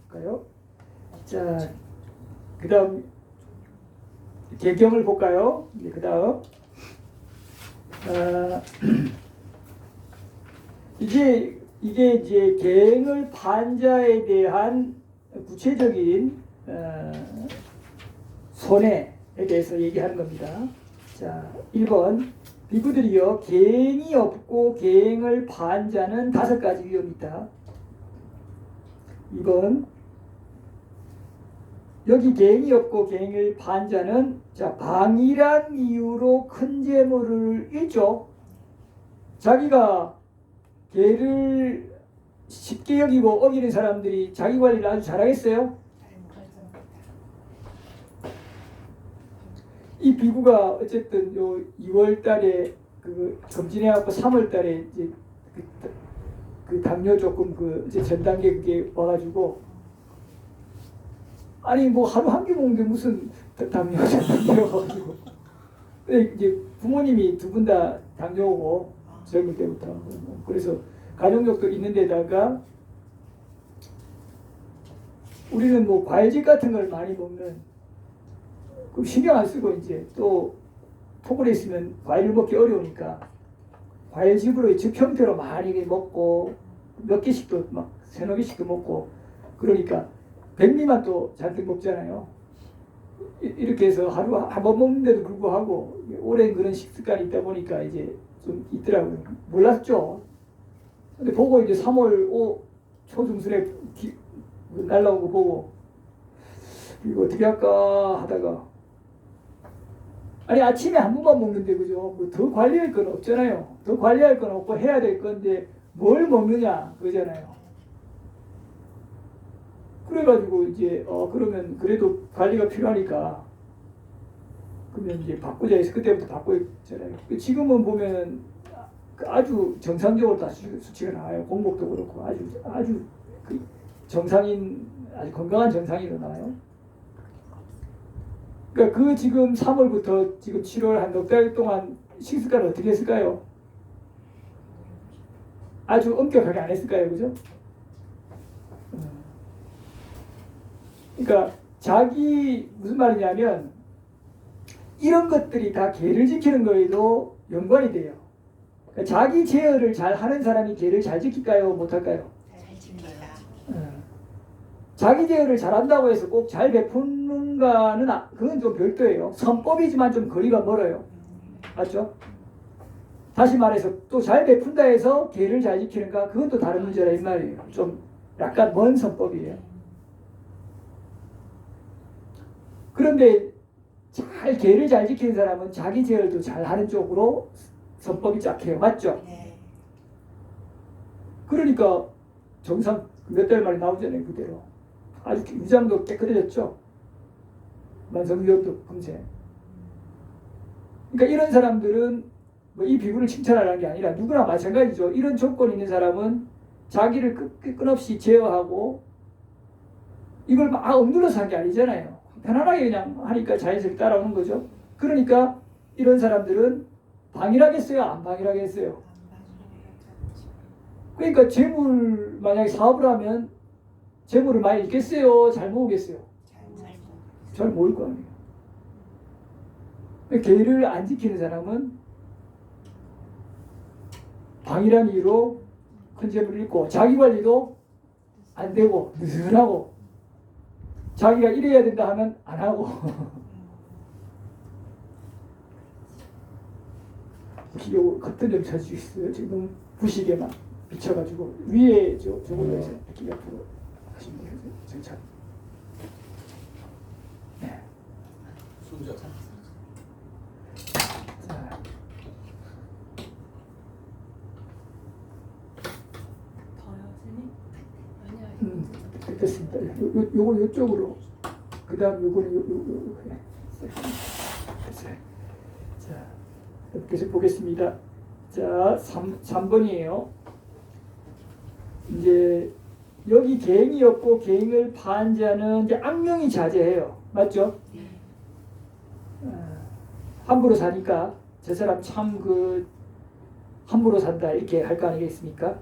볼까요? 자, 그 다음 개경을 볼까요? 그 다음 이게 이제 계행을 판자에 대한 구체적인 손해에 대해서 얘기하는 겁니다. 자, 1번 비구들이여 계행이 없고 계행을 판자는 5가지 위험이 있다. 2번 여기 계행이 없고 계행을 판자는 자 방일한 이유로 큰 재물을 잃죠. 자기가 계를 쉽게 여기고 어기는 사람들이 자기 관리를 아주 잘하겠어요? 이 비구가 어쨌든 요 2월 달에 그 검진해갖고 3월 달에 이제 그 당뇨 조금 그 이제 전 단계 그게 와가지고 아니 뭐 하루 한 끼 먹는데 무슨 당뇨 전 단계가 와가지고 이제 부모님이 2분 다 당뇨고 젊을 때부터 그래서 가족력도 있는 데다가 우리는 뭐 과일즙 같은 걸 많이 먹는 그 신경 안 쓰고 이제 또 토굴에 있으면 과일을 먹기 어려우니까 과일즙으로 즙 형태로 많이 먹고 몇 개씩도 막 3-4개씩도 먹고 그러니까 백미만 또 잔뜩 먹잖아요. 이렇게 해서 하루 한 번 먹는데도 불구하고 오랜 그런 식습관이 있다 보니까 이제 좀 있더라고요. 몰랐죠. 근데 보고 이제 3월 초중순에 날라오고 보고 이거 어떻게 할까 하다가 아니 아침에 한 번만 먹는데 그죠? 뭐 더 관리할 건 없잖아요. 더 관리할 건 없고 해야 될 건데 뭘 먹느냐 그거잖아요. 그래가지고 이제 그러면 그래도 관리가 필요하니까 그러면 이제 바꾸자 해서 그때부터 바꾸잖아요. 지금은 보면 아주 정상적으로 다 수치가 나와요. 공복도 그렇고 아주 그 정상인 아주 건강한 정상인으로 나와요. 그러니까 그 지금 3월부터 지금 7월 한 넉 달 동안 식습관을 어떻게 했을까요? 아주 엄격하게 안 했을까요, 그죠? 그러니까 자기 무슨 말이냐면 이런 것들이 다 계를 지키는 거에도 연관이 돼요. 그러니까 자기 제어를 잘 하는 사람이 계를 잘 지킬까요? 못할까요? 잘 지킵니다. 자기 제어를 잘한다고 해서 꼭 잘 베푸는가는 그건 좀 별도예요. 선법이지만 좀 거리가 멀어요. 맞죠? 다시 말해서 또 잘 베푼다 해서 계를 잘 지키는가 그건 또 다른 문제라 이 말이에요. 좀 약간 먼 선법이에요. 그런데 잘 계를 잘 지키는 사람은 자기 제어도 잘 하는 쪽으로 선법이 짝해요. 맞죠? 네. 그러니까 정상 몇 달 만에 나오잖아요. 그대로. 아주 위장도 깨끗해졌죠. 만성위협도 금세. 그러니까 이런 사람들은 뭐 이 비구를 칭찬하라는 게 아니라 누구나 마찬가지죠. 이런 조건이 있는 사람은 자기를 끊없이 제어하고 이걸 막 억눌러서 한 게 아니잖아요. 편안하게 그냥 하니까 자연스럽게 따라오는 거죠. 그러니까 이런 사람들은 방일하겠어요? 안 방일하겠어요? 그러니까 재물 만약에 사업을 하면 재물을 많이 잃겠어요? 잘 모으겠어요? 잘 모을 거 아니에요. 계를 안 지키는 사람은 방일한 이유로 큰 재물을 잃고 자기 관리도 안 되고 느슨하고 자기가 이래야 된다 하면 안 하고 이거 같은 점 찾을 수 있어요. 지금 부시게만 비춰가지고 위에 저걸로 해서 이렇게 옆으로 하시면 돼요. 정착. 네. 순자. 자. 더요, 선생님? 아니요. 됐습니다. 요걸 요쪽으로. 그 다음 요거는 요. 됐어요. 자, 계속 보겠습니다. 자, 3번이에요. 이제 여기 계행이 없고 계행을 파한 자는 이제 악명이 자제해요. 맞죠? 함부로 사니까 저 사람 참 함부로 산다 이렇게 할 거 아니겠습니까?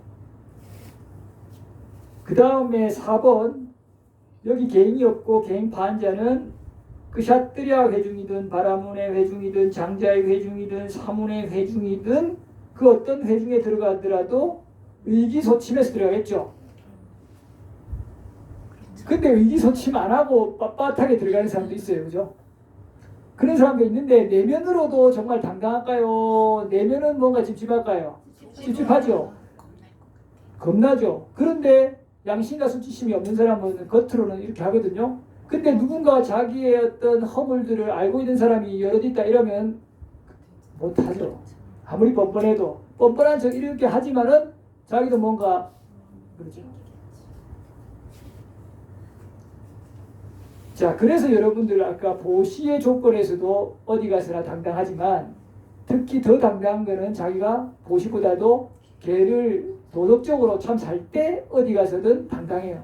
그 다음에 4번 여기 개인이 없고 개인 파한자는 샤뜨랴 회중이든 바라문의 회중이든 장자의 회중이든 사문의 회중이든 그 어떤 회중에 들어가더라도 의기소침해서 들어가겠죠. 근데 의기소침 안 하고 빳빳하게 들어가는 사람도 있어요. 그죠? 그런 사람도 있는데 내면으로도 정말 당당할까요? 내면은 뭔가 찝찝할까요? 찝찝하죠. 겁나죠. 그런데 양심과 수치심이 없는 사람은 겉으로는 이렇게 하거든요. 근데 누군가 자기의 어떤 허물들을 알고 있는 사람이 여럿 있다 이러면 못하죠. 아무리 뻔뻔해도 뻔뻔한 척 이렇게 하지만은 자기도 뭔가 그러죠. 자, 그래서 여러분들 아까 보시의 조건에서도 어디 가서나 당당하지만 특히 더 당당한 거는 자기가 보시보다도 개를 도덕적으로 참 살 때 어디 가서든 당당해요.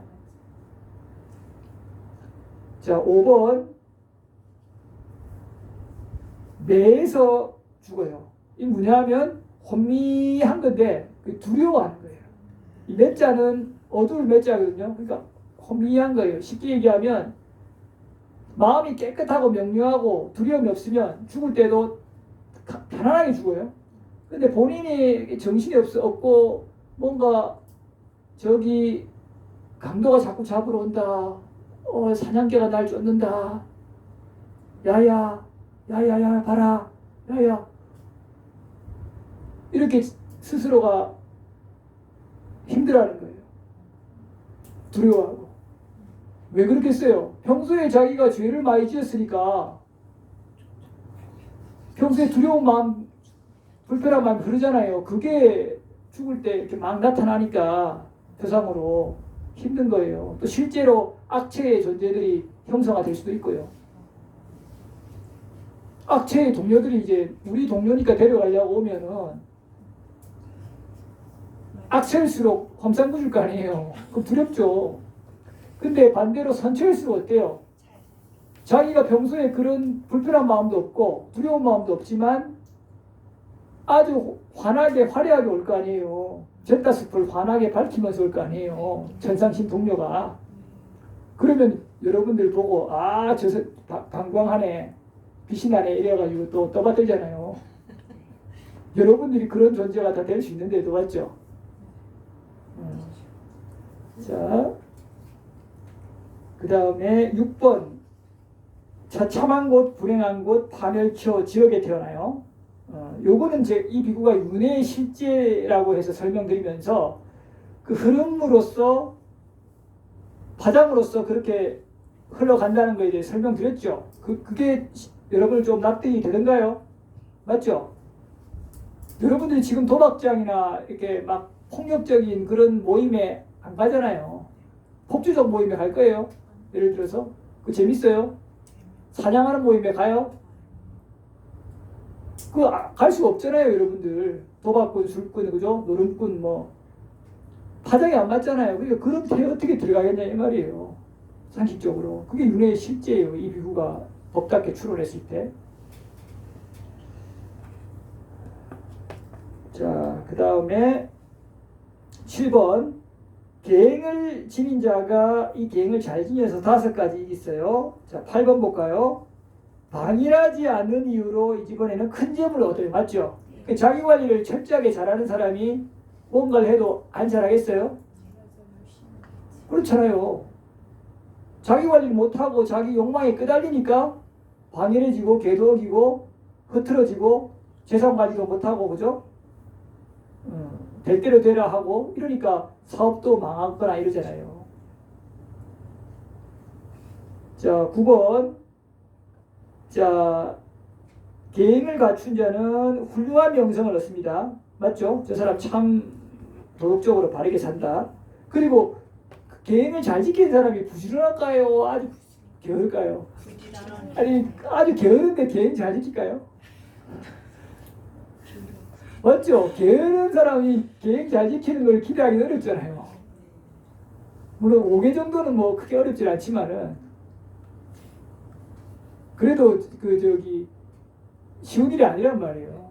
자, 5번 매에서 죽어요. 이 뭐냐면 혼미한 건데 두려워하는 거예요. 이 매자는 어두울 매자거든요. 그러니까 혼미한 거예요. 쉽게 얘기하면 마음이 깨끗하고 명료하고 두려움이 없으면 죽을 때도 편안하게 죽어요. 근데 본인이 정신이 없고 뭔가 저기 강도가 자꾸 잡으러 온다. 사냥개가 날 쫓는다. 야야 봐라. 야야. 이렇게 스스로가 힘들어하는 거예요. 두려워하고. 왜 그렇겠어요? 평소에 자기가 죄를 많이 지었으니까 평소에 두려운 마음, 불편한 마음이 그러잖아요. 그게 죽을 때 이렇게 막 나타나니까 표상으로 힘든 거예요. 또 실제로 악체의 존재들이 형성화 될 수도 있고요. 악체의 동료들이 이제 우리 동료니까 데려가려고 오면은 악체일수록 험상궂을 거 아니에요. 그럼 두렵죠. 근데 반대로 선처일수록 어때요? 자기가 평소에 그런 불편한 마음도 없고 두려운 마음도 없지만 아주 환하게 화려하게 올 거 아니에요. 잿다숲을 환하게 밝히면서 올 거 아니에요. 천상신 동료가. 그러면 여러분들 보고 저 방광하네, 빛이 나네 이래가지고 또 떠받들잖아요. 여러분들이 그런 존재가 다 될 수 있는데도 맞죠? 자, 그 다음에 6번 처참한 곳, 불행한 곳, 파멸처 지역에 태어나요. 요거는 이 비구가 윤회의 실제라고 해서 설명드리면서 그 흐름으로서 파장으로서 그렇게 흘러간다는 거에 대해 설명드렸죠. 그게 여러분 좀 납득이 되던가요? 맞죠? 여러분들이 지금 도박장이나 이렇게 막 폭력적인 그런 모임에 안 가잖아요. 폭주적 모임에 갈 거예요. 예를 들어서 그 재밌어요? 사냥하는 모임에 가요? 갈 수가 없잖아요, 여러분들. 도박꾼, 술꾼, 그죠? 노름꾼, 뭐. 파장이 안 맞잖아요. 그러니까 그런 데 어떻게 들어가겠냐, 이 말이에요. 상식적으로. 그게 윤회의 실제예요, 이 비구가 법답게 출원했을 때. 자, 그 다음에 7번. 계행을 지닌 자가 이 계행을 잘 지녀서 5가지 있어요. 자, 8번 볼까요? 방일하지 않는 이유로 이번에는 큰 점을 얻어요. 맞죠? 자기 관리를 철저하게 잘하는 사람이 뭔가를 해도 안 잘하겠어요? 그렇잖아요. 자기 관리를 못하고 자기 욕망에 끄달리니까 방일해지고 궤도어기고 흐트러지고 재산 관리도 못하고 그죠? 될 대로 되라 하고 이러니까 사업도 망하거나 이러잖아요. 자, 9번. 자, 계행을 갖춘 자는 훌륭한 명성을 얻습니다. 맞죠? 저 사람 참 도덕적으로 바르게 산다. 그리고 계행을 잘 지키는 사람이 부지런할까요? 아주 게으를까요? 아니, 아주 게으른데 계행 잘 지킬까요? 맞죠? 게으른 사람이 계행 잘 지키는 걸 기대하기는 어렵잖아요. 물론 5개 정도는 뭐 크게 어렵진 않지만은 그래도 쉬운 일이 아니란 말이에요.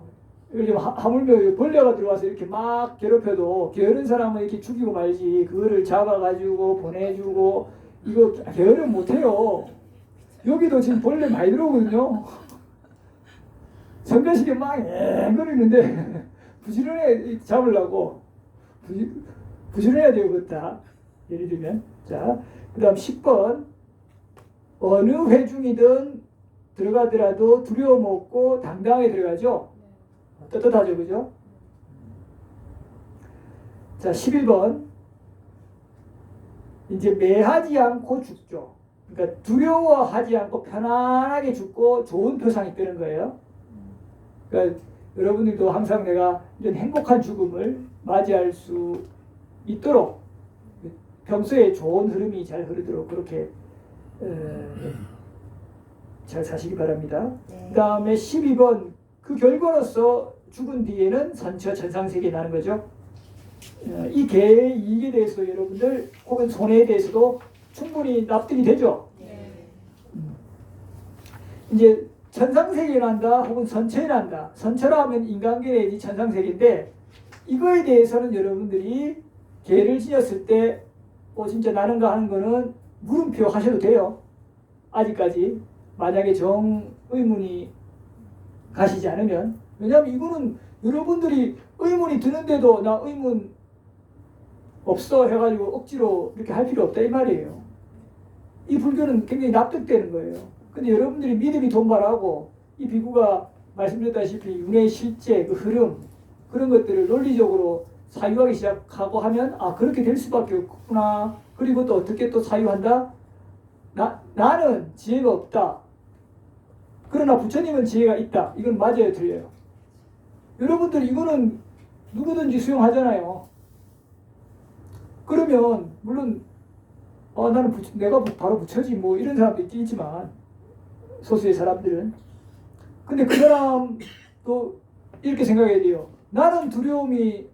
요즘 하물며 벌레가 들어와서 이렇게 막 괴롭혀도 게으른 사람은 이렇게 죽이고 말지 그거를 잡아가지고 보내주고 이거 게으름 못해요. 여기도 지금 벌레 많이 들어오거든요. 성가시게 막 앵거리는데 부지런해 잡으려고 부지런해야 되겠다. 예를 들면 그 다음 10번 어느 회중이든 들어가더라도 두려움 없고 당당하게 들어가죠. 떳떳하죠, 그죠? 자, 11번 이제 매하지 않고 죽죠. 그러니까 두려워하지 않고 편안하게 죽고 좋은 표상이 뜨는 거예요. 그러니까 여러분들도 항상 내가 이런 행복한 죽음을 맞이할 수 있도록 평소에 좋은 흐름이 잘 흐르도록 그렇게 잘 사시기 바랍니다. 네. 그 다음에 12번 그 결과로서 죽은 뒤에는 선처 천상세계 나는 거죠. 이 개의 이익에 대해서도 여러분들 혹은 손해에 대해서도 충분히 납득이 되죠. 네. 이제 천상세계에 난다 혹은 선처에 난다. 선처라 하면 인간계 내지 천상세계인데 이거에 대해서는 여러분들이 개를 지었을 때 진짜 나는가 하는 거는 물음표 하셔도 돼요. 아직까지 만약에 정의문이 가시지 않으면. 왜냐하면 이거는 여러분들이 의문이 드는데도 나 의문 없어 해가지고 억지로 이렇게 할 필요 없다 이 말이에요. 이 불교는 굉장히 납득되는 거예요. 근데 여러분들이 믿음이 돈발하고 이 비구가 말씀드렸다시피 윤회의 실제 그 흐름 그런 것들을 논리적으로 사유하기 시작하고 하면 그렇게 될 수밖에 없구나. 그리고 또 어떻게 또 사유한다? 나는 지혜가 없다. 그러나 부처님은 지혜가 있다. 이건 맞아요, 틀려요? 여러분들 이거는 누구든지 수용하잖아요. 그러면 물론 나는 내가 바로 부처지 뭐 이런 사람도 있겠지만 소수의 사람들은 근데 그 사람도 이렇게 생각해야 돼요. 나는 두려움이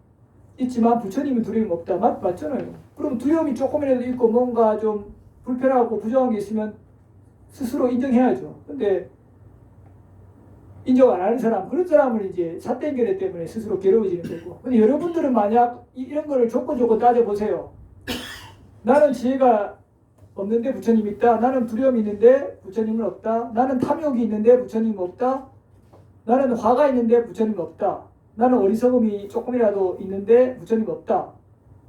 있지만 부처님은 두려움이 없다. 맞잖아요. 그럼 두려움이 조금이라도 있고 뭔가 좀 불편하고 부정한 게 있으면 스스로 인정해야죠. 근데 인정 안 하는 사람, 그런 사람은 이제 삿대결에 때문에 스스로 괴로워지는 거고. 근데 여러분들은 만약 이런 거를 조건 따져보세요. 나는 지혜가 없는데 부처님이 있다. 나는 두려움이 있는데 부처님은 없다. 나는 탐욕이 있는데 부처님은 없다. 나는 화가 있는데 부처님은 없다. 나는 어리석음이 조금이라도 있는데 부처님은 없다.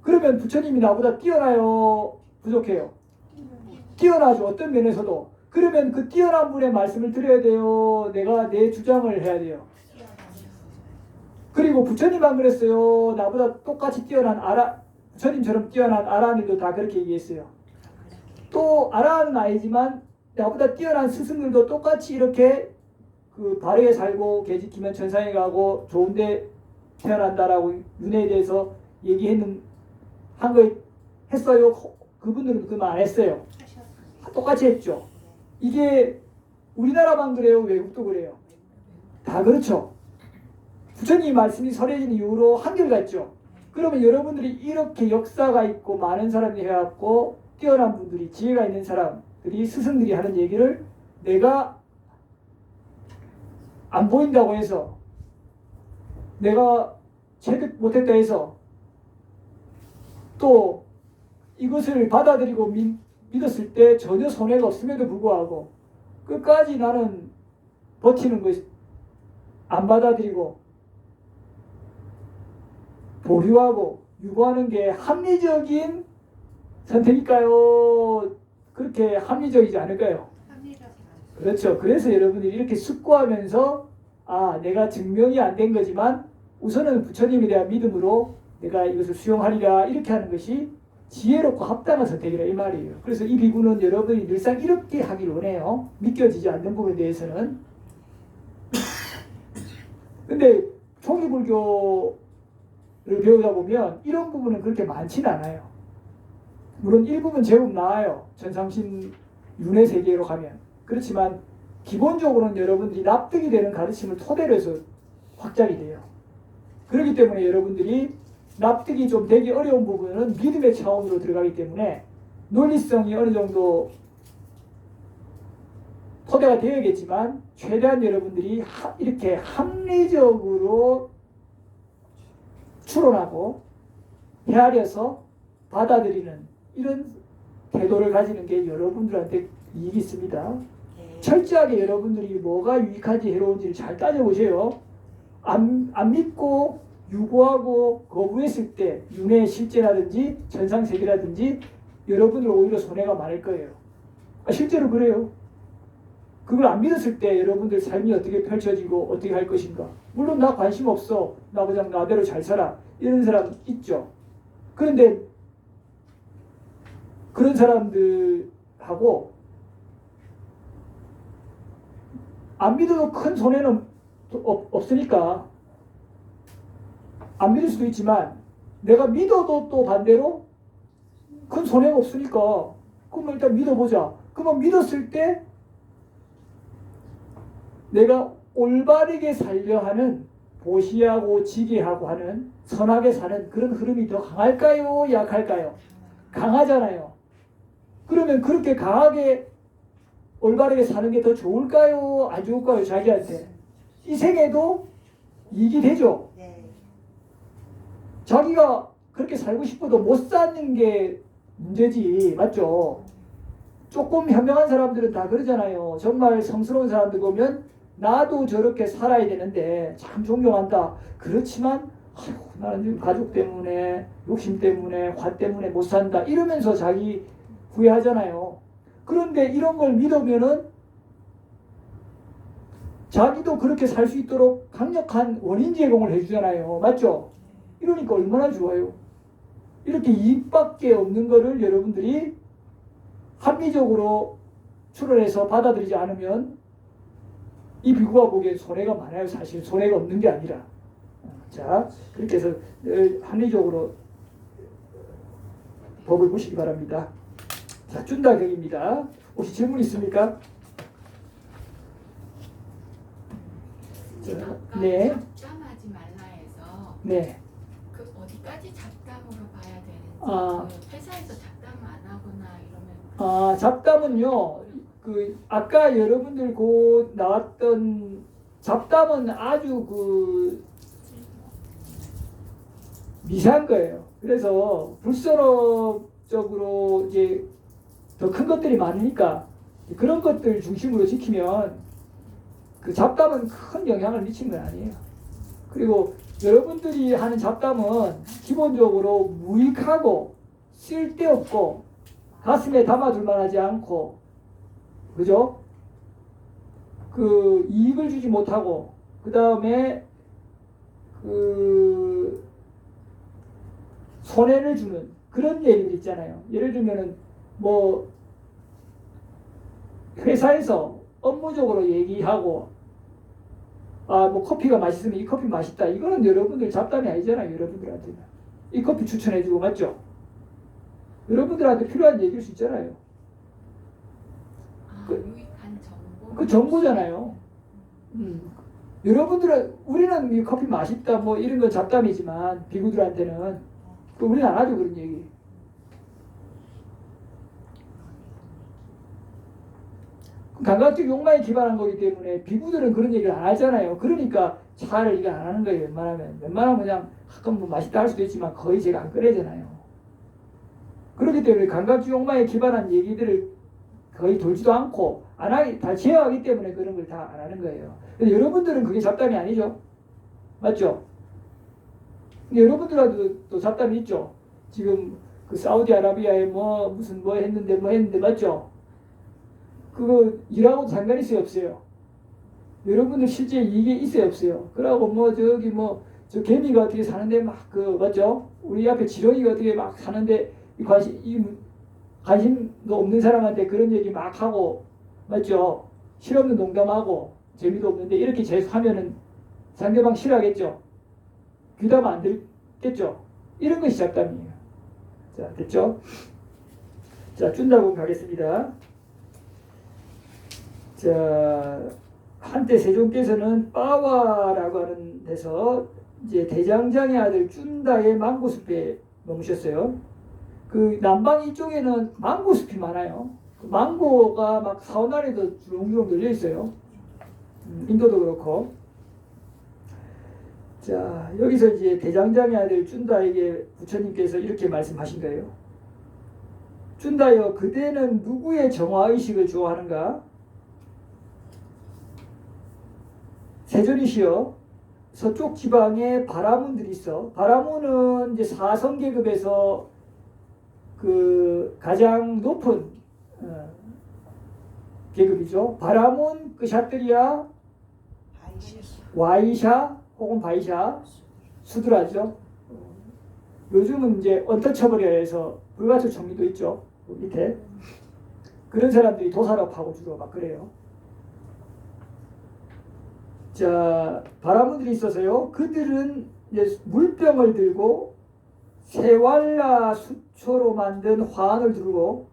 그러면 부처님이 나보다 뛰어나요? 부족해요? 뛰어나죠. 어떤 면에서도. 그러면 그 뛰어난 분의 말씀을 들어야 돼요? 내가 내 주장을 해야 돼요? 그리고 부처님만 그랬어요? 나보다 똑같이 뛰어난 부처님처럼 뛰어난 아라한들도 다 그렇게 얘기했어요. 또 아라한은 아니지만 나보다 뛰어난 스승들도 똑같이 이렇게 그 바르게 살고 개 지키면 천상에 가고 좋은데 태어난다라고 윤회에 대해서 한 거 했어요? 그분들은 그 말 안 했어요. 똑같이 했죠. 이게 우리나라만 그래요? 외국도 그래요? 다 그렇죠. 부처님 말씀이 설해진 이후로 한결같죠. 그러면 여러분들이 이렇게 역사가 있고 많은 사람이 해왔고 뛰어난 분들이 지혜가 있는 사람들이 스승들이 하는 얘기를 내가 안 보인다고 해서 내가 체득 못했다 해서 또 이것을 받아들이고 믿었을 때 전혀 손해가 없음에도 불구하고 끝까지 나는 버티는 것 안 받아들이고 보류하고 유보하는 게 합리적인 선택일까요? 그렇게 합리적이지 않을까요? 그렇죠. 그래서 여러분들이 이렇게 숙고하면서 내가 증명이 안 된 거지만 우선은 부처님에 대한 믿음으로 내가 이것을 수용하리라 이렇게 하는 것이 지혜롭고 합당한 선택이라 이 말이에요. 그래서 이 비구는 여러분이 늘상 이렇게 하길 원해요. 믿겨지지 않는 부분에 대해서는. 근데 총기불교를 배우다 보면 이런 부분은 그렇게 많지는 않아요. 물론 일부분 제법 나아요. 전상신 윤회 세계로 가면. 그렇지만 기본적으로는 여러분들이 납득이 되는 가르침을 토대로 해서 확장이 돼요. 그렇기 때문에 여러분들이 납득이 좀 되기 어려운 부분은 믿음의 차원으로 들어가기 때문에 논리성이 어느 정도 토대가 되어야겠지만 최대한 여러분들이 이렇게 합리적으로 추론하고 헤아려서 받아들이는 이런 태도를 가지는 게 여러분들한테 이익이 있습니다. 네. 철저하게 여러분들이 뭐가 유익한지 해로운지를 잘 따져보세요. 안 믿고 유보하고 거부했을 때 윤회 실제라든지 전상세계라든지 여러분들 오히려 손해가 많을 거예요. 실제로 그래요. 그걸 안 믿었을 때 여러분들 삶이 어떻게 펼쳐지고 어떻게 할 것인가. 물론 나 관심 없어. 나 그냥 나대로 잘 살아. 이런 사람 있죠. 그런데 그런 사람들하고 안 믿어도 큰 손해는 없으니까 안 믿을 수도 있지만 내가 믿어도 또 반대로 큰 손해가 없으니까 그럼 일단 믿어보자. 그러면 믿었을 때 내가 올바르게 살려 하는 보시하고 지게하고 하는 선하게 사는 그런 흐름이 더 강할까요? 약할까요? 강하잖아요. 그러면 그렇게 강하게 올바르게 사는 게 더 좋을까요? 안 좋을까요? 자기한테. 이 생에도 이익이 되죠. 네. 자기가 그렇게 살고 싶어도 못 사는 게 문제지. 맞죠? 조금 현명한 사람들은 다 그러잖아요. 정말 성스러운 사람들 보면 나도 저렇게 살아야 되는데 참 존경한다. 그렇지만 아이고, 나는 지금 가족 때문에 욕심 때문에 화 때문에 못 산다. 이러면서 자기 후회하잖아요. 그런데 이런 걸 믿으면은 자기도 그렇게 살 수 있도록 강력한 원인 제공을 해주잖아요. 맞죠? 이러니까 얼마나 좋아요. 이렇게 이익밖에 없는 거를 여러분들이 합리적으로 추론해서 받아들이지 않으면 이 비구가 보기엔 손해가 많아요. 사실 손해가 없는 게 아니라. 자, 그렇게 해서 늘 합리적으로 법을 보시기 바랍니다. 자, 준다격입니다. 혹시 질문 있습니까? 자, 아까 네. 잡담하지 말라 해서 네. 그 어디까지 잡담으로 봐야 되는지 아. 그 회사에서 잡담 안 하거나 이러면 아, 잡담은요. 그 아까 여러분들 그 나왔던 잡담은 아주 그 미세한 거예요. 그래서 불선업적으로 이제 더 큰 것들이 많으니까 그런 것들 중심으로 지키면 그 잡담은 큰 영향을 미치는 건 아니에요. 그리고 여러분들이 하는 잡담은 기본적으로 무익하고 쓸데없고 가슴에 담아둘 만하지 않고, 그죠? 그 이익을 주지 못하고, 그 다음에 그 손해를 주는 그런 얘기들 있잖아요. 예를 들면은 뭐 회사에서 업무적으로 얘기하고, 아, 뭐 커피가 맛있으면 이 커피 맛있다. 이거는 여러분들 잡담이 아니잖아요. 여러분들한테는 이 커피 추천해주고, 맞죠? 여러분들한테 필요한 얘기일 수 있잖아요. 유익한 정보 그 정보잖아요. 여러분들은 우리는 이 커피 맛있다 뭐 이런 건 잡담이지만 비구들한테는 우리는 안 하죠 그런 얘기. 감각적 욕망에 기반한 거기 때문에 비구들은 그런 얘기를 안 하잖아요. 그러니까 차를 이거 안 하는 거예요. 웬만하면 그냥 가끔 뭐 맛있다 할 수도 있지만 거의 제가 안 꺼내잖아요. 그렇기 때문에 감각적 욕망에 기반한 얘기들을 거의 돌지도 않고 안 하기 다 제어하기 때문에 그런 걸 다 안 하는 거예요. 근데 여러분들은 그게 잡담이 아니죠. 맞죠? 근데 여러분들한테도 또 잡담이 있죠. 지금 그 사우디아라비아에 뭐 무슨 뭐 했는데 맞죠? 그거 일하고 상관이 있어요 없어요? 여러분들 실제 이게 있어요 없어요? 그러고 뭐 저기 뭐 저 개미가 어떻게 사는데 막 그 맞죠? 우리 앞에 지렁이가 어떻게 막 사는데 관심도 없는 사람한테 그런 얘기 막 하고, 맞죠? 실없는 농담하고 재미도 없는데 이렇게 계속하면은 상대방 싫어하겠죠? 귀담아 안 들겠죠? 이런 것이 잡담이에요. 자, 됐죠? 자, 준다고 가겠습니다. 자, 한때 세종께서는 빠와라고 하는 데서 이제 대장장의 아들 준다의 망고숲에 머무셨어요. 그 남방 이쪽에는 망고숲이 많아요. 그 망고가 막 사원안에도 주렁주렁 널려 있어요. 인도도 그렇고. 자, 여기서 이제 대장장의 아들 준다에게 부처님께서 이렇게 말씀하신 거예요. 준다여 그대는 누구의 정화의식을 좋아하는가? 세존이시여 서쪽 지방에 바라문들이 있어. 바라문은 이제 사성계급에서 그 가장 높은 계급이죠. 바라문, 끄샤트리아, 와이샤 혹은 바이샤, 수드라죠. 요즘은 이제 언터처블이라 해서 불가초 총리도 있죠. 밑에 그런 사람들이 도사라고 하고 주로 막 그래요. 자, 바라문들이 있어서요. 그들은 이제 물병을 들고 세왈라 수초로 만든 화환을 두르고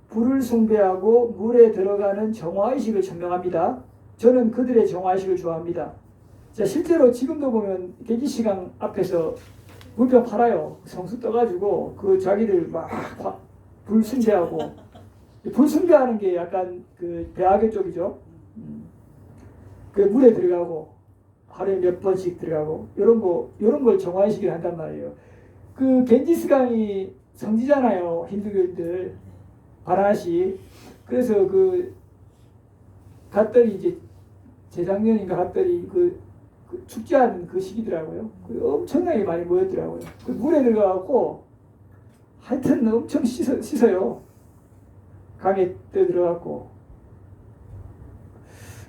불을 숭배하고 물에 들어가는 정화의식을 천명합니다. 저는 그들의 정화의식을 좋아합니다. 자, 실제로 지금도 보면 계기시강 앞에서 물병 팔아요. 성수 떠가지고 그 자기들 막 불 숭배하고 불 숭배하는 게 약간 그 대학의 쪽이죠. 그 물에 들어가고 하루에 몇 번씩 들어가고 이런 걸 정화의식을 한단 말이에요. 그 겐지스강이 성지잖아요. 힌두교인들 바라나시. 그래서 그 갔더니 이제 재작년인가 갔더니 그 축제하는 그 시기더라고요. 엄청나게 많이 모였더라고요. 그 물에 들어가고 하여튼 엄청 씻어요. 강에 들어가고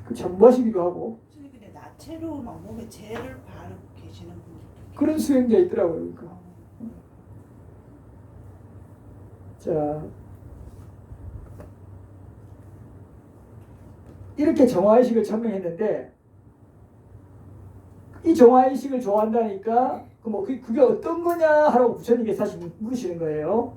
그 전부하시기도 하고. 근데 나체로 막 몸에 재를 바르고 계시는 분들도 그런 수행자 있더라고요. 그러니까. 자, 이렇게 정화의식을 천명했는데 이 정화의식을 좋아한다니까 그게 어떤 거냐 하라고 부처님께 사실 물으시는 거예요.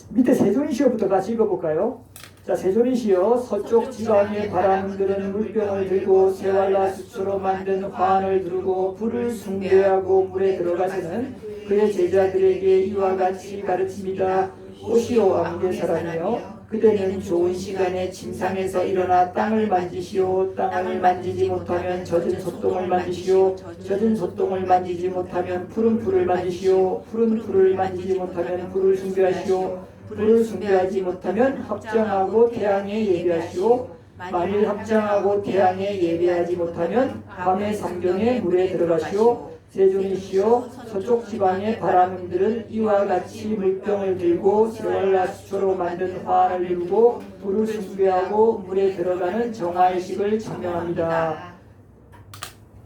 밑에 세존이시여부터 같이 읽어볼까요? 자, 세존이시여 서쪽 지방의 바라문들은 물병을 들고 세왈라 수초로 만든 화환을 두르고 불을 숭배하고 물에 들어가서는 그의 제자들에게 이와 같이 가르칩니다. 오시오 왕의 사람이여 그대는 좋은 시간에 침상에서 일어나 땅을 만지시오. 땅을 만지지 못하면 젖은 솥동을 만지시오. 젖은 솥동을 만지지 못하면 푸른 풀을 만지시오. 푸른 풀을 만지지 못하면 불을 숭배하시오. 불을 숭배하지 못하면 합장하고 태양에 예배하시오. 만일 합장하고 태양에 예배하지 못하면 밤의 삼경에 물에 들어가시오. 세존이시여 서쪽 지방의 바라문들은 이와 같이 물병을 들고 세왈라 수초로 만든 화환을 이루고 불을 숭배하고 물에 들어가는 정화의식을 천명합니다.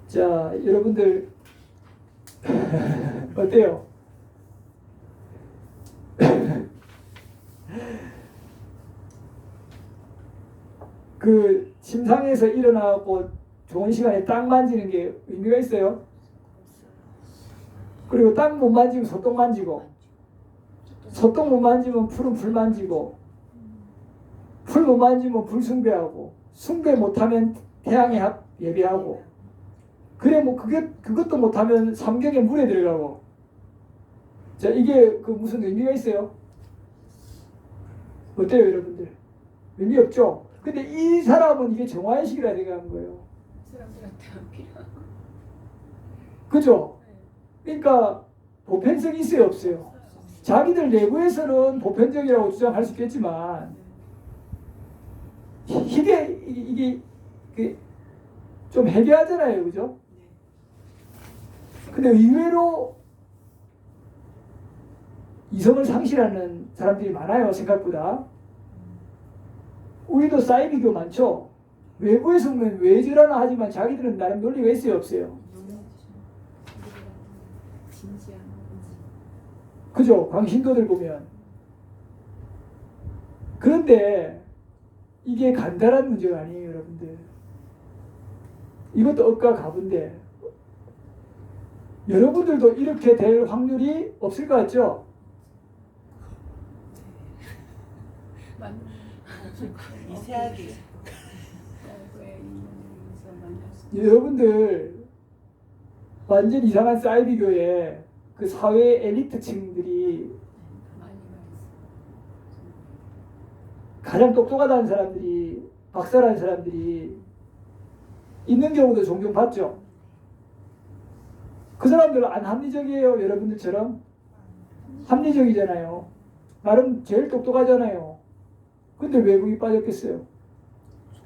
자, 여러분들 어때요? 그 침상에서 일어나고 좋은 시간에 땅 만지는 게 의미가 있어요? 그리고 땅 못 만지면 솥동 만지고, 솥동 못 만지면 풀은 불 만지고, 풀 못 만지면 불 숭배하고, 숭배 못하면 태양에 예배하고, 그래 뭐 그것도 못하면 삼경에 물에 들어가고. 자, 이게 그 무슨 의미가 있어요? 어때요, 여러분들? 의미 없죠? 근데 이 사람은 이게 정화의식이라 생각한 거예요. 사람들한테 필요한 그죠? 그러니까 보편성이 있어요, 없어요? 자기들 내부에서는 보편적이라고 주장할 수 있겠지만 이게 좀 해괴하잖아요, 그죠? 근데 의외로 이성을 상실하는 사람들이 많아요, 생각보다. 우리도 사이비교 많죠? 외부에서 보면 왜 저러나 하지만 자기들은 나름 논리가 있어요, 없어요? 그죠? 광신도들 보면. 그런데 이게 간단한 문제가 아니에요, 여러분들. 이것도 억과 가부인데 여러분들도 이렇게 될 확률이 없을 것 같죠? 미세하게 여러분들 완전 이상한 사이비교에 그 사회 엘리트층들이 가장 똑똑하다는 사람들이 박사라는 사람들이 있는 경우도 종종 봤죠. 그 사람들은 안 합리적이에요. 여러분들처럼 합리적이잖아요. 나름 제일 똑똑하잖아요. 근데 왜 거기 빠졌겠어요?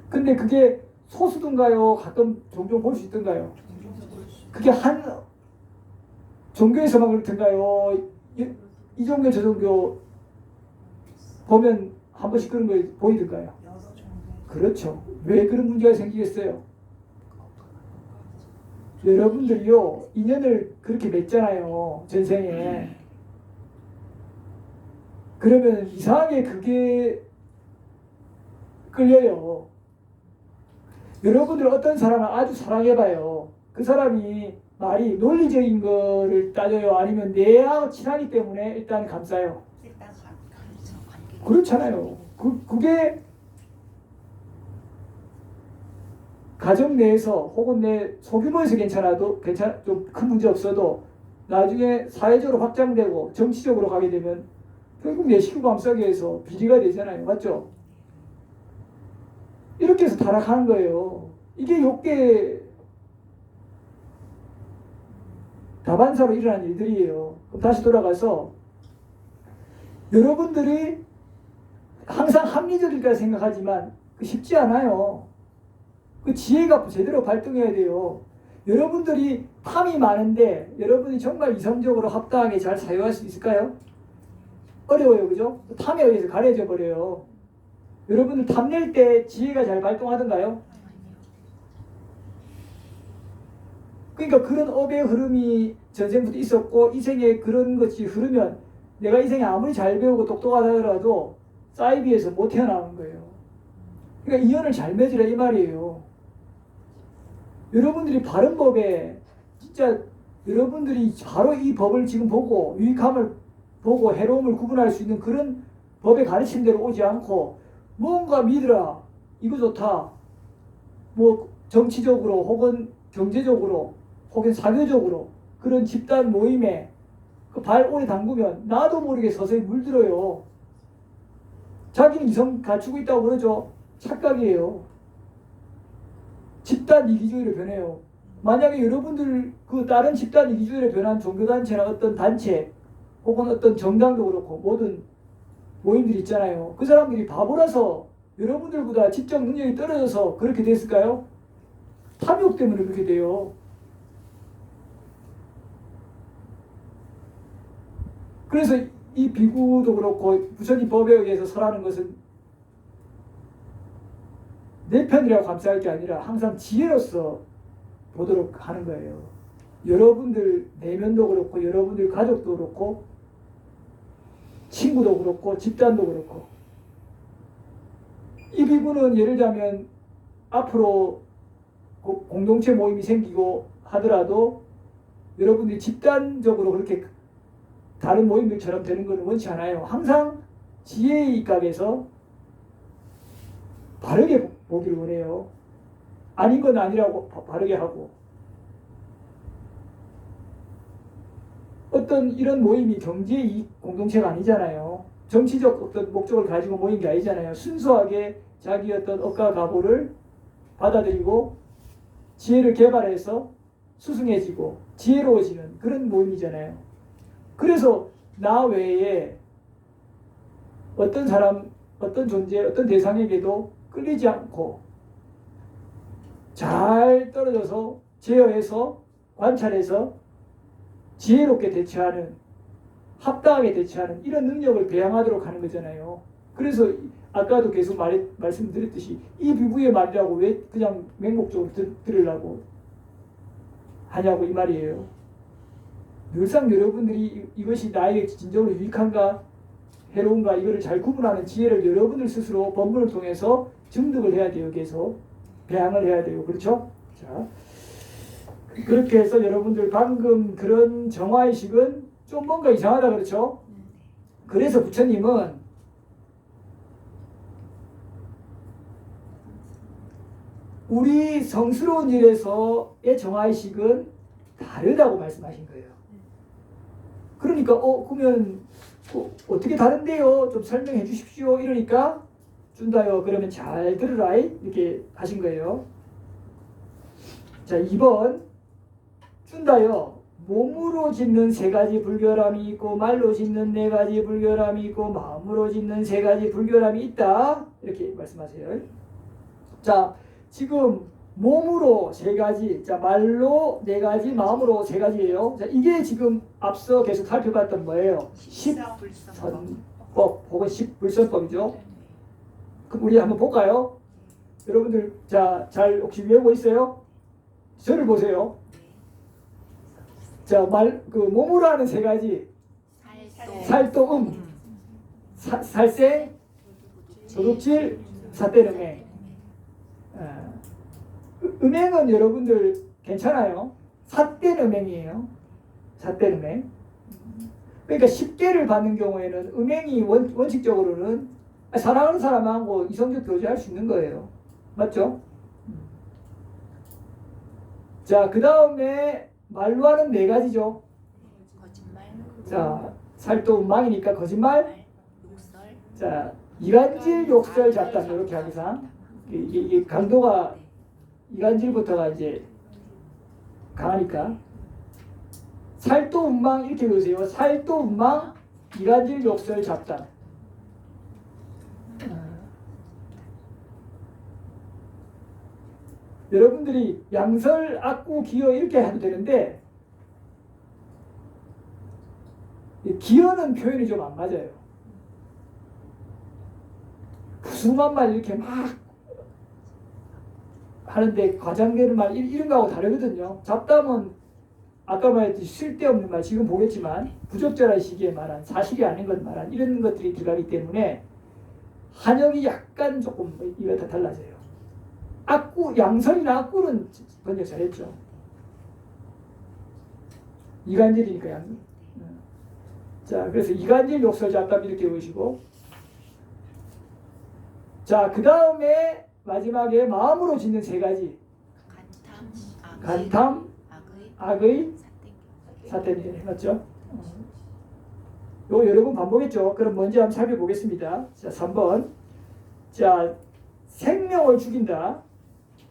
근데 그게 소수든가요? 가끔 종종 볼 수 있던가요? 그게 한 종교에서만 그렇던가요? 이 종교 저 종교 보면 한 번씩 그런 거 보이던가요? 여러 종류. 그렇죠. 왜 그런 문제가 생기겠어요? 여러분들이요, 인연을 그렇게 맺잖아요, 전생에. 그러면 이상하게 그게 끌려요. 여러분들 어떤 사람을 아주 사랑해봐요. 그 사람이 말이 논리적인 거를 따져요? 아니면 내하고 친하기 때문에 일단 감싸요? 일단 그렇잖아요. 그게 가정 내에서 혹은 내 소규모에서 괜찮아도 좀 큰 문제 없어도 나중에 사회적으로 확장되고 정치적으로 가게 되면 결국 내 식구 감싸기 위해서 비리가 되잖아요. 맞죠? 이렇게 해서 타락하는 거예요. 이게 욕계 다반사로 일어난 일들이에요. 그럼 다시 돌아가서 여러분들이 항상 합리적일까 생각하지만 쉽지 않아요. 그 지혜가 제대로 발동해야 돼요. 여러분들이 탐이 많은데 여러분이 정말 이성적으로 합당하게 잘 사용할 수 있을까요? 어려워요. 그죠? 탐에 의해서 가려져 버려요. 여러분들 탐낼 때 지혜가 잘 발동하던가요? 그러니까 그런 업의 흐름이 전생부터 있었고 이 생에 그런 것이 흐르면 내가 이 생에 아무리 잘 배우고 똑똑하다 하더라도 사이비에서 못 태어나는 거예요. 그러니까 인연을 잘 맺으라 이 말이에요. 여러분들이 바른 법에 진짜 여러분들이 바로 이 법을 지금 보고 유익함을 보고 해로움을 구분할 수 있는 그런 법의 가르침대로 오지 않고 뭔가 믿으라 이거 좋다 뭐 정치적으로 혹은 경제적으로 혹은 사교적으로 그런 집단 모임에 그 발 오래 담그면 나도 모르게 서서히 물들어요. 자기는 이성 갖추고 있다고 그러죠. 착각이에요. 집단 이기주의로 변해요. 만약에 여러분들 그 다른 집단 이기주의로 변한 종교단체나 어떤 단체 혹은 어떤 정당도 그렇고 모든 모임들 있잖아요. 그 사람들이 바보라서 여러분들보다 지적 능력이 떨어져서 그렇게 됐을까요? 탐욕 때문에 그렇게 돼요. 그래서 이 비구도 그렇고 부처님 법에 의해서 설하는 것은 내 편이라고 감싸할 게 아니라 항상 지혜로서 보도록 하는 거예요. 여러분들 내면도 그렇고 여러분들 가족도 그렇고 친구도 그렇고 집단도 그렇고 이 비구는 예를 들자면 앞으로 공동체 모임이 생기고 하더라도 여러분들이 집단적으로 그렇게 다른 모임들처럼 되는 것은 원치 않아요. 항상 지혜의 입각에서 바르게 보기를 원해요. 아닌 건 아니라고 바르게 하고 어떤 이런 모임이 경제의 이익 공동체가 아니잖아요. 정치적 어떤 목적을 가지고 모인 게 아니잖아요. 순수하게 자기 어떤 억과 가보를 받아들이고 지혜를 개발해서 수승해지고 지혜로워지는 그런 모임이잖아요. 그래서 나 외에 어떤 사람, 어떤 존재, 어떤 대상에게도 끌리지 않고 잘 떨어져서 제어해서 관찰해서 지혜롭게 대처하는 합당하게 대처하는 이런 능력을 배양하도록 하는 거잖아요. 그래서 아까도 계속 말씀드렸듯이 이 비구의 말이라고 왜 그냥 맹목적으로 들으려고 하냐고 이 말이에요. 늘상 여러분들이 이것이 나에게 진정으로 유익한가 해로운가 이거를 잘 구분하는 지혜를 여러분들 스스로 법문을 통해서 증득을 해야 돼요. 계속 배양을 해야 돼요. 그렇죠? 자, 그렇게 해서 여러분들 방금 그런 정화의식은 좀 뭔가 이상하다 그렇죠? 그래서 부처님은 우리 성스러운 일에서의 정화의식은 다르다고 말씀하신 거예요. 그러니까 그러면 어떻게 다른데요? 좀 설명해 주십시오. 이러니까 준다요. 그러면 잘 들으라 이렇게 하신 거예요. 자, 2번 준다요. 몸으로 짓는 세 가지 불결함이 있고 말로 짓는 네 가지 불결함이 있고 마음으로 짓는 세 가지 불결함이 있다. 이렇게 말씀하세요. 자, 지금 몸으로 세 가지, 자 말로 네 가지, 마음으로 세 가지예요. 자, 이게 지금 앞서 계속 살펴봤던 뭐예요? 십선법 혹은 십불선법이죠. 그럼 우리 한번 볼까요? 여러분들 자, 잘 혹시 외우고 있어요? 저를 보세요. 자, 그 몸으로 하는 세 가지. 살도 살생, 도둑질, 삿된 음행. 음행은 여러분들 괜찮아요. 삿된 음행이에요. 삿된 음행. 그러니까 10개를 받는 경우에는 음행이 원칙적으로는 사랑하는 사람하고 이성적 교제할 수 있는 거예요. 맞죠? 자, 그 다음에 말로 하는 네 가지죠. 거짓말. 자, 살도 음망이니까 거짓말. 욕설. 자, 이간질, 욕설, 잡담 이렇게 항상 이 강도가 이간질부터가 이제 강하니까 살도 음망 이렇게 외우세요. 살도 음망, 이간질, 욕설, 잡담. 여러분들이 양설, 악구, 기여 이렇게 해도 되는데 기여는 표현이 좀 안 맞아요. 부수만 말 이렇게 막 하는데 과장되는 말 이런 거하고 다르거든요. 잡담은 아까 말했듯이 쓸데없는 말 지금 보겠지만 부적절한 시기에 말한 사실이 아닌 것 말한 이런 것들이 들어가기 때문에 한역이 약간 조금 이거 다 달라져요. 악구, 양설이나 악구는 번역 잘했죠. 이간질이니까 양. 자, 그래서 이간질, 욕설, 잡담 이렇게 보시고, 자, 그 다음에 마지막에 마음으로 짓는 세 가지. 간탐, 악의, 삿된. 맞죠? 요 여러 번 반복했죠. 그럼 먼저 한번 살펴보겠습니다. 자, 3번. 자, 생명을 죽인다.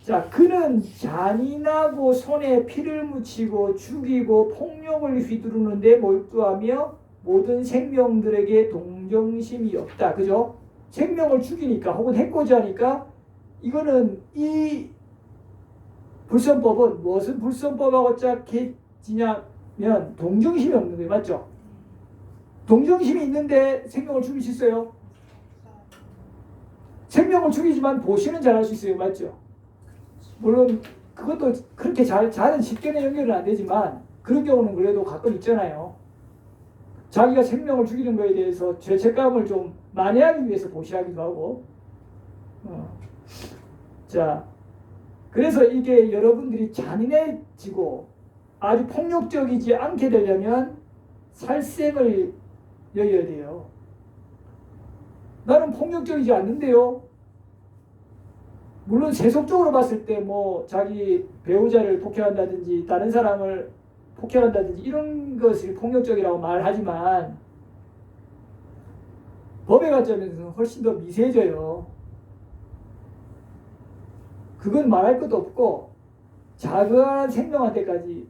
자, 그는 잔인하고 손에 피를 묻히고 죽이고 폭력을 휘두르는데 몰두하며 모든 생명들에게 동정심이 없다. 그죠? 생명을 죽이니까 혹은 해코지 하니까 이거는 이 불선법은 무슨 불선법하고 짝해지냐면 동정심이 없는 거예요. 맞죠? 동정심이 있는데 생명을 죽일 수 있어요? 생명을 죽이지만 보시는 잘할 수 있어요. 맞죠? 물론 그것도 그렇게 잘은 쉽게는 연결은 안 되지만 그런 경우는 그래도 가끔 있잖아요. 자기가 생명을 죽이는 거에 대해서 죄책감을 좀 만회하기 위해서 보시하기도 하고. 자, 그래서 이게 여러분들이 잔인해지고 아주 폭력적이지 않게 되려면 살생을 여겨야 돼요. 나는 폭력적이지 않는데요. 물론 세속적으로 봤을 때 뭐 자기 배우자를 폭행한다든지 다른 사람을 폭행한다든지 이런 것을 폭력적이라고 말하지만 법의 관점에서는 훨씬 더 미세져요. 그건 말할 것도 없고 작은 생명한테까지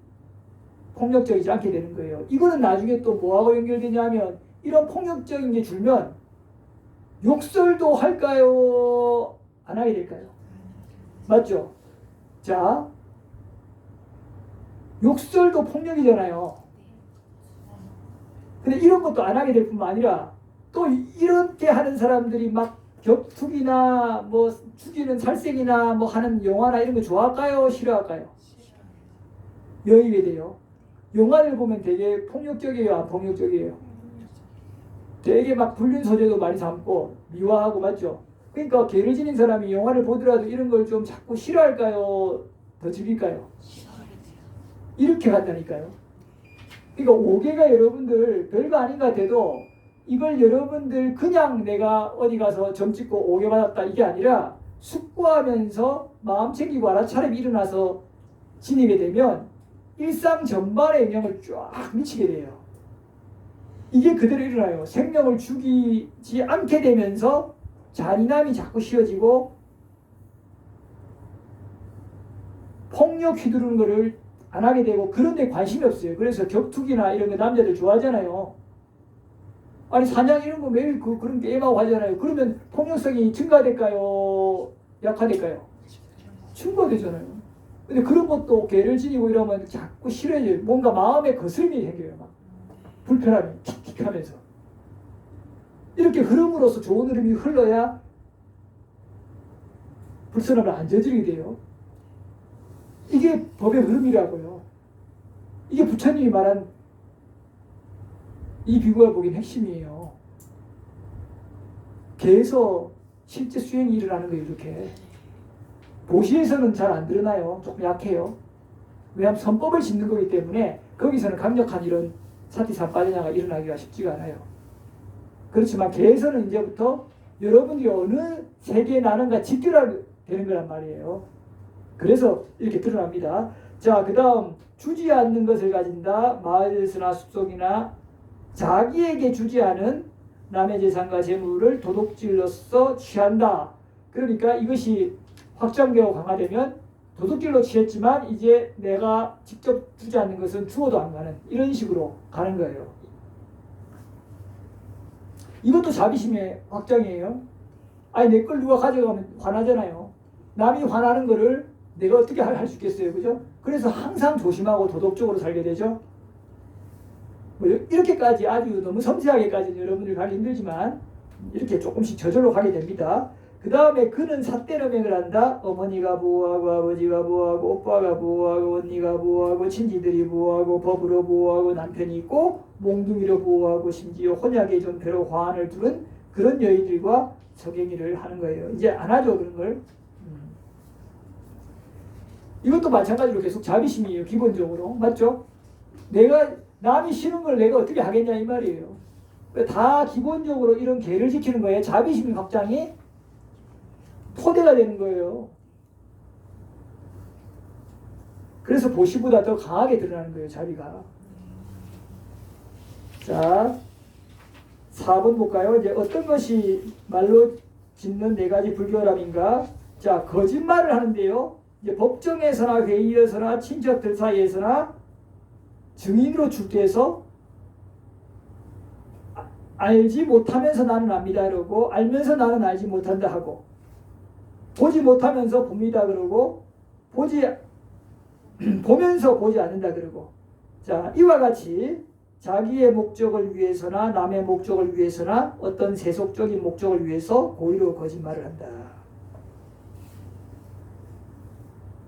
폭력적이지 않게 되는 거예요. 이거는 나중에 또 뭐하고 연결되냐면 이런 폭력적인 게 줄면 욕설도 할까요? 안 하게 될까요? 맞죠? 자, 욕설도 폭력이잖아요. 근데 이런 것도 안 하게 될 뿐만 아니라 또 이렇게 하는 사람들이 막 격투기나 뭐 죽이는 살생이나 뭐 하는 영화나 이런 거 좋아할까요? 싫어할까요? 여의게 돼요. 영화를 보면 되게 폭력적이에요? 안 폭력적이에요? 되게 막 불륜 소재도 많이 담고 미화하고 맞죠? 그러니까 개를 지닌 사람이 영화를 보더라도 이런 걸 좀 자꾸 싫어할까요? 더 즐길까요? 이렇게 간다니까요. 그러니까 오개가 여러분들 별거 아닌 것 같아도 이걸 여러분들 그냥 내가 어디 가서 점 찍고 오개 받았다 이게 아니라 숙고하면서 마음 챙기고 알아차림이 일어나서 지니게 되면 일상 전반에 영향을 쫙 미치게 돼요. 이게 그대로 일어나요. 생명을 죽이지 않게 되면서 잔인함이 자꾸 씌워지고 폭력 휘두르는 거를 안 하게 되고 그런 데 관심이 없어요. 그래서 격투기나 이런 거 남자들 좋아하잖아요. 아니 사냥 이런 거 매일 그런 게임하고 하잖아요. 그러면 폭력성이 증가될까요? 약화될까요? 증가되잖아요. 근데 그런 것도 개를 지니고 이러면 자꾸 싫어져요. 뭔가 마음에 거슬림이 생겨요. 막 불편함이 틱틱하면서. 이렇게 흐름으로서 좋은 흐름이 흘러야 불선함을 안 저지르게 돼요. 이게 법의 흐름이라고요. 이게 부처님이 말한 이 비구가 보기엔 핵심이에요. 개에서 실제 수행이 일어나는 거예요. 이렇게. 보시에서는 잘 안 드러나요. 조금 약해요. 왜냐하면 선법을 짓는 거기 때문에 거기서는 강력한 이런 사티사파자냐가 일어나기가 쉽지가 않아요. 그렇지만 개에서는 이제부터 여러분들이 어느 세계에 나는가 지켜야 되는 거란 말이에요. 그래서 이렇게 드러납니다. 자, 그 다음 주지 않는 것을 가진다. 마을에서나 숲속이나 자기에게 주지 않은 남의 재산과 재물을 도둑질로서 취한다. 그러니까 이것이 확장되고 강화되면 도둑질로 취했지만 이제 내가 직접 주지 않는 것은 주어도 안 가는 이런 식으로 가는 거예요. 이것도 자비심의 확장이에요. 아니 내 걸 누가 가져가면 화나잖아요. 남이 화나는 거를 내가 어떻게 할 수 있겠어요. 그죠? 그래서 항상 조심하고 도덕적으로 살게 되죠. 뭐 이렇게까지 아주 너무 섬세하게까지는 여러분들 가기 힘들지만 이렇게 조금씩 저절로 가게 됩니다. 그 다음에 그는 삿대너맹을 한다. 어머니가 보호하고 아버지가 보호하고 오빠가 보호하고 언니가 보호하고 친지들이 보호하고 법으로 보호하고 남편이 있고 몽둥이로 보호하고 심지어 혼약의 존폐로 화환을 두른 그런 여인들과 석행이를 하는 거예요. 이제 안 하죠 그런 걸. 이것도 마찬가지로 계속 자비심이에요. 기본적으로. 맞죠? 내가 남이 싫은 걸 내가 어떻게 하겠냐 이 말이에요. 다 기본적으로 이런 계를 지키는 거예요. 자비심 확장이 토대가 되는 거예요. 그래서 보시보다 더 강하게 드러나는 거예요. 자비가. 자, 4번 볼까요? 이제 어떤 것이 말로 짓는 4가지 불결함인가? 자, 거짓말을 하는데요. 이제 법정에서나 회의에서나 친척들 사이에서나 증인으로 출두해서 알지 못하면서 나는 압니다 그러고 알면서 나는 알지 못한다 하고 보지 못하면서 봅니다 그러고 보면서 보지 않는다 그러고 자 이와 같이 자기의 목적을 위해서나 남의 목적을 위해서나 어떤 세속적인 목적을 위해서 고의로 거짓말을 한다.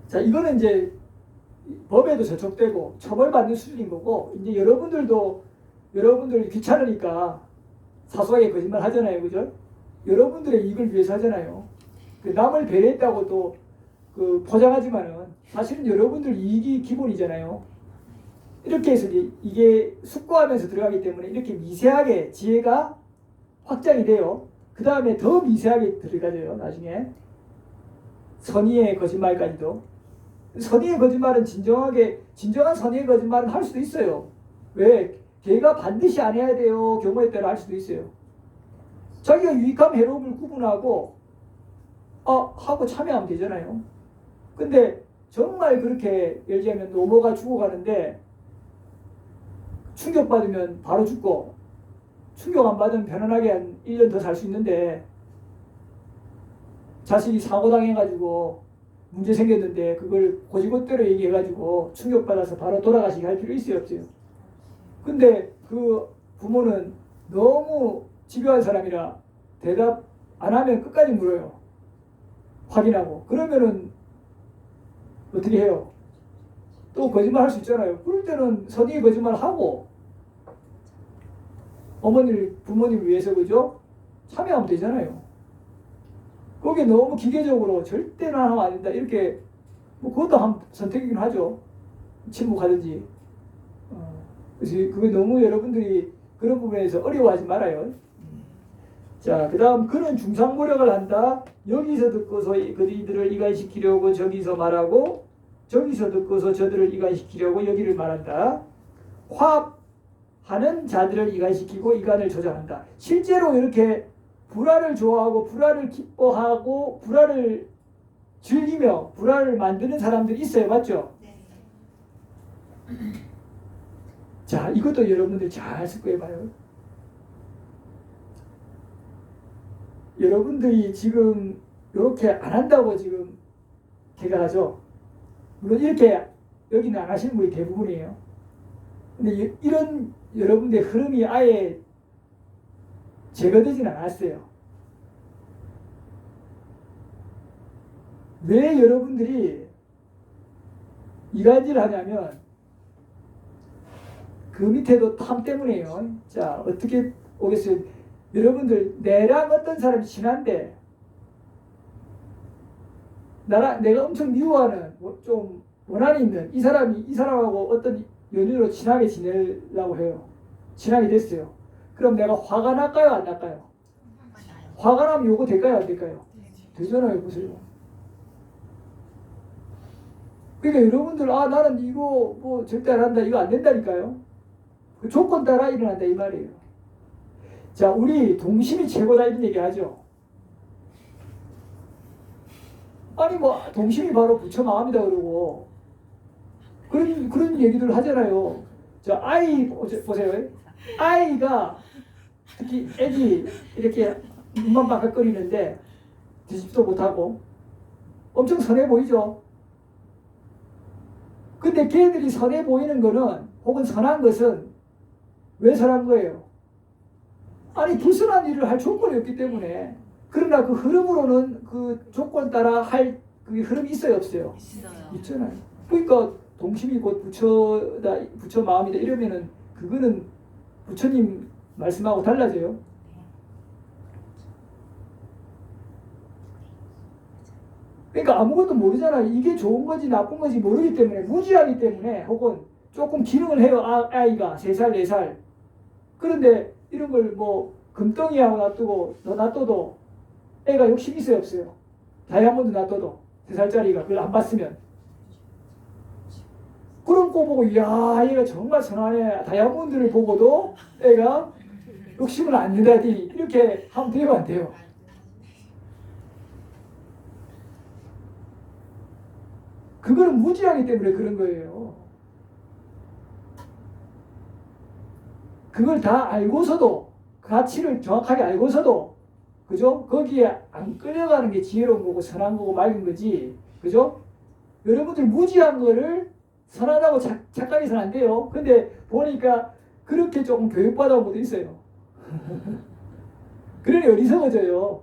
자 이거는 이제 법에도 저촉되고 처벌받는 수준인 거고 이제 여러분들 귀찮으니까 사소하게 거짓말 하잖아요. 그죠? 여러분들의 이익을 위해서 하잖아요. 남을 배려했다고 또 포장하지만은 사실은 여러분들 이익이 기본이잖아요. 이렇게 해서 이게 숙고하면서 들어가기 때문에 이렇게 미세하게 지혜가 확장이 돼요. 그 다음에 더 미세하게 들어가져요. 나중에 선의의 거짓말까지도. 선의의 거짓말은 진정한 선의의 거짓말은 할 수도 있어요. 왜? 걔가 반드시 안 해야 돼요. 경우에 따라 할 수도 있어요. 자기가 유익함 해로움을 구분하고 하고 참여하면 되잖아요. 근데 정말 그렇게 예를 들자면 노모가 죽어가는데 충격받으면 바로 죽고 충격 안 받으면 편안하게 한 1년 더 살 수 있는데 자식이 사고당해가지고 문제 생겼는데 그걸 고지고대로 얘기해가지고 충격받아서 바로 돌아가시게 할 필요 있어요 없어요? 근데 그 부모는 너무 집요한 사람이라 대답 안 하면 끝까지 물어요. 확인하고. 그러면은 어떻게 해요? 또 거짓말 할 수 있잖아요. 그럴 때는 선의의 거짓말 하고 부모님 위해서 그죠? 참여하면 되잖아요. 거기에 너무 기계적으로 절대 나 하면 안 된다 이렇게 뭐 그것도 한 선택이긴 하죠. 침묵하든지. 그래서 그게 너무 여러분들이 그런 부분에서 어려워하지 말아요. 자, 그 다음 그는 중상모략을 한다. 여기서 듣고서 그들을 이간시키려고 저기서 말하고 저기서 듣고서 저들을 이간시키려고 여기를 말한다. 화합하는 자들을 이간시키고 이간을 조장한다. 실제로 이렇게 불화를 좋아하고 불화를 기뻐하고 불화를 즐기며 불화를 만드는 사람들이 있어요. 맞죠? 네. 자, 이것도 여러분들 잘 습고해봐요. 여러분들이 지금 이렇게 안 한다고 지금 생각하죠. 물론 이렇게 여기는 안 하시는 분이 대부분이에요. 근데 이런 여러분들의 흐름이 아예 제거되진 않았어요. 왜 여러분들이 이간질을 하냐면 그 밑에도 탐 때문에요. 자, 어떻게 오겠어요? 여러분들 내랑 어떤 사람이 친한데 내가 엄청 미워하는 좀 원한이 있는 이 사람하고 어떤 연유로 친하게 지내려고 해요. 친하게 됐어요. 그럼 내가 화가 날까요? 안 날까요? 화가 나면 요거 될까요? 안 될까요? 되잖아요. 보세요. 그러니까 여러분들 나는 이거 뭐 절대 안 한다 이거 안 된다니까요. 그 조건 따라 일어난다 이 말이에요. 자, 우리 동심이 최고다 이런 얘기 하죠. 아니 뭐 동심이 바로 부처 마음이다 그러고 그런 얘기들 하잖아요. 자, 아이 보세요. 아이가 특히 애기 이렇게 눈만 바깥거리는데 뒤집지도 못하고 엄청 선해 보이죠. 근데 걔들이 선해 보이는 거는 혹은 선한 것은 왜 선한 거예요? 아니 불선한 일을 할 조건이 없기 때문에. 그러나 그 흐름으로는 그 조건 따라 할 그 흐름이 있어요 없어요? 있어요. 있잖아요. 그러니까 동심이 곧 부처다 부처 마음이다 이러면은 그거는 부처님 말씀하고 달라져요. 그러니까 아무것도 모르잖아요. 이게 좋은 건지 나쁜 건지 모르기 때문에 무지하기 때문에 혹은 조금 기능을 해요. 아이가 3살 4살. 그런데 이런 걸 뭐 금덩이하고 놔두고 너 놔둬도 애가 욕심 있어요 없어요? 다이아몬드 놔둬도 3살짜리가 그걸 안 봤으면 그런 거 보고 이야 얘가 정말 선하네 다이아몬드를 보고도 애가 욕심을 안 낸다니 이렇게 하면 되면 안 돼요. 그거는 무지하기 때문에 그런 거예요. 그걸 다 알고서도 가치를 정확하게 알고서도 그죠? 거기에 안 끌려가는 게 지혜로운 거고 선한 거고 맑은 거지. 그죠? 여러분들 무지한 거를 선하다고 착각해서는 안 돼요. 근데 보니까 그렇게 조금 교육받아온 것도 있어요. 그러니 어리석어져요.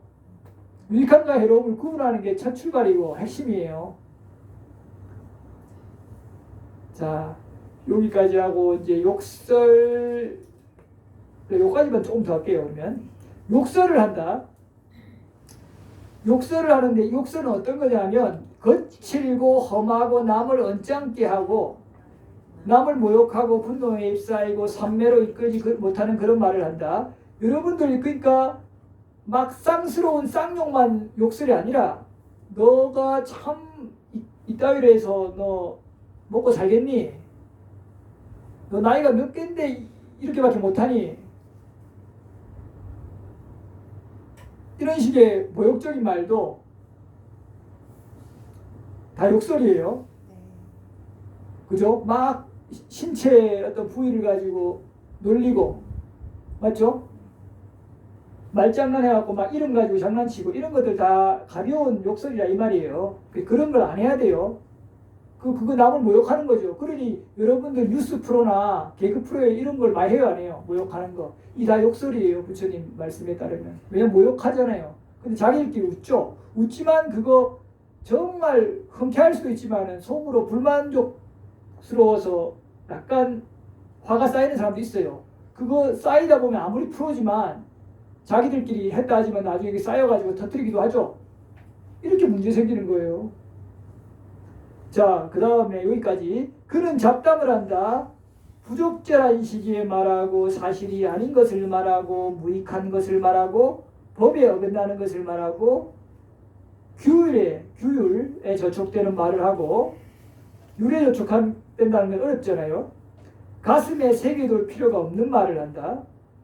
유익함과 해로움을 구분하는 게 첫 출발이고 핵심이에요. 자, 여기까지 하고 이제 욕설 여기까지만 조금 더 할게요. 그러면 욕설을 한다. 욕설을 하는데 욕설은 어떤 거냐면 거칠고 험하고 남을 언짢게 하고 남을 모욕하고 분노에 휩싸이고 산매로 이끌지 못하는 그런 말을 한다. 여러분들 그러니까 막 쌍스러운 쌍욕만 욕설이 아니라 너가 참 이따위로 해서 너 먹고 살겠니? 너 나이가 몇 갠데 이렇게밖에 못하니? 이런 식의 모욕적인 말도 다 욕설이에요. 그죠? 막 신체 어떤 부위를 가지고 놀리고 맞죠? 말장난해갖고 막 이름 가지고 장난치고 이런 것들 다 가벼운 욕설이라 이 말이에요. 그런 걸 안 해야 돼요. 그거 남을 모욕하는 거죠. 그러니 여러분들 뉴스 프로나 개그 프로에 이런 걸 많이 해요, 안 해요? 모욕하는 거. 이 다 욕설이에요, 부처님 말씀에 따르면. 왜냐면 모욕하잖아요. 근데 자기들끼리 웃죠. 웃지만 그거 정말 흔쾌할 수도 있지만 속으로 불만족스러워서 약간 화가 쌓이는 사람도 있어요. 그거 쌓이다 보면 아무리 프로지만 자기들끼리 했다 하지만 나중에 이게 쌓여가지고 터뜨리기도 하죠. 이렇게 문제 생기는 거예요. 자, 그 다음에 여기까지. 그는 잡담을 한다. 부적절한 시기에 말하고 사실이 아닌 것을 말하고 무익한 것을 말하고 법에 어긋나는 것을 말하고 규율에 저촉되는 말을 하고 율에 저촉된다는 건 어렵잖아요. 가슴에 새겨둘 필요가 없는 말을 한다.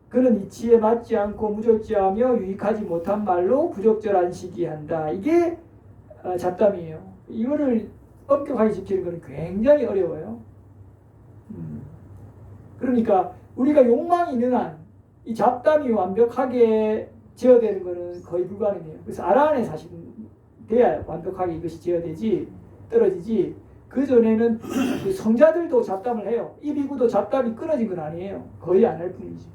그는 이치에 맞지 않고 무적지하며 유익하지 못한 말로 부적절한 시기한다. 이게 잡담이에요. 이거를 엄격하게 지키는 건 굉장히 어려워요. 그러니까 우리가 욕망이 있는 한 이 잡담이 완벽하게 제어되는 것은 거의 불가능해요. 그래서 아라한에 사실은 돼야 완벽하게 이것이 제어되지 떨어지지. 그 전에는 그 성자들도 잡담을 해요. 입이고도 잡담이 끊어진 건 아니에요. 거의 안 할 뿐이지.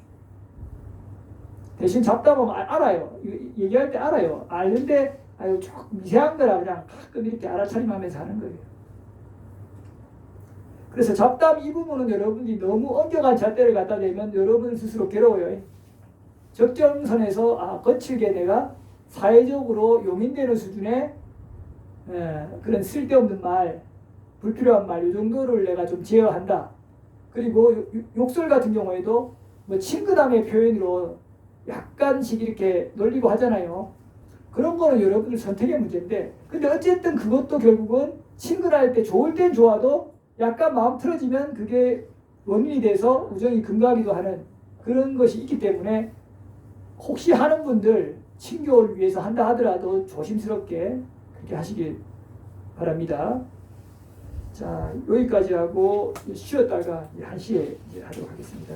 대신 잡담은 알아요. 얘기할 때 알아요. 아는데 아유 조금 미세한 거라 그냥 가끔 이렇게 알아차림하면서 하는 거예요. 그래서 잡담 이 부분은 여러분이 너무 엄격한 잣대를 갖다 대면 여러분 스스로 괴로워요. 적정선에서 거칠게 내가 사회적으로 용인되는 수준의 그런 쓸데없는 말, 불필요한 말, 이 정도를 내가 좀 제어한다. 그리고 욕설 같은 경우에도 뭐 친근함의 표현으로 약간씩 이렇게 놀리고 하잖아요. 그런 거는 여러분들 선택의 문제인데, 근데 어쨌든 그것도 결국은 친근할 때 좋을 땐 좋아도 약간 마음 틀어지면 그게 원인이 돼서 우정이 금가기도 하는 그런 것이 있기 때문에 혹시 하는 분들 친교를 위해서 한다 하더라도 조심스럽게 그렇게 하시길 바랍니다. 자, 여기까지 하고 쉬었다가 1시에 이제 하도록 하겠습니다.